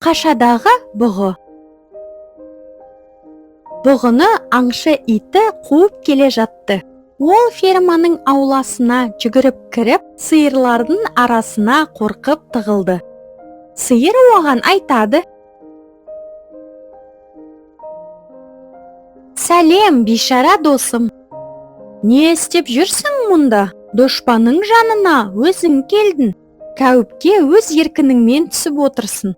Қашадағы бұғы. Бұғыны аңшы иті қуып келе жатты. Ол ферманың ауласына жүгіріп кіріп, сиырлардың арасына қорқып тығылды. Сиыр оған айтады: «Сәлем, бейшара досым. Не істеп жүрсің мұнда? Дұшпанның жанына өзің келдің. Қауіпке өз еркіңмен түсіп отырсың».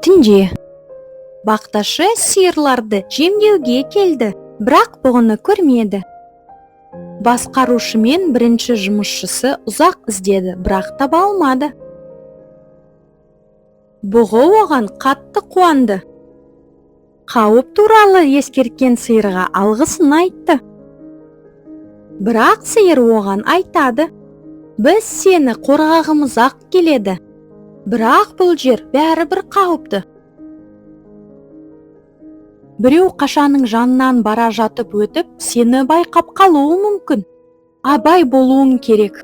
Түнде бақташы сиырларды жемдеуге келді, бірақ бұғыны көрмеді. Басқарушы мен бірінші жұмысшысы ұзақ іздеді, бірақ таба алмады. Бұғы оған қатты қуанды. Қауіп туралы ескерткен сиырға алғысын айтты. Бірақ сиыр оған айтады: «Біз сені қорғағымыз-ақ келеді. Бірақ бұл жер бәрібір қауіпті. Біреу қашаның жанынан бара жатып өтіп, сені байқап қалуы мүмкін. Абай болуың керек.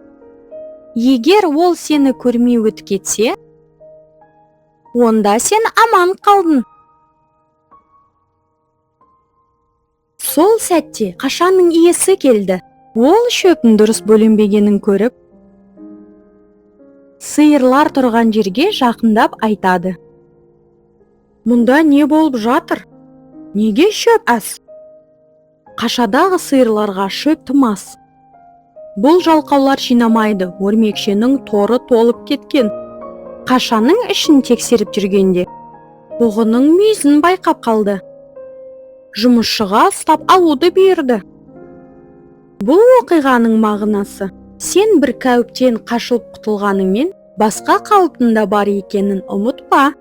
Егер ол сені көрмей өтіп кетсе, онда сен аман қалдың». Сол сәтте қашаның иесі келді. Ол шөптің дұрыс бөлінбегенін көріп, сиырлар тұрған жерге жақындап айтады: «Мұнда не болып жатыр? Неге шөп аз?» Қашадағы сиырларға шөп тым аз. Бұл жалқаулар жинамайды, өрмекшенің торы толып кеткен. Қашаның ішін тексеріп жүргенде бұғының мүйізін байқап қалды. Жұмысшыға ұстап алуды бұйырды. Бұл оқиғаның мағынасы: сен бір қауіптен қашылып құтылғаныңмен, басқа қауіптің да бар екенін ұмытпа.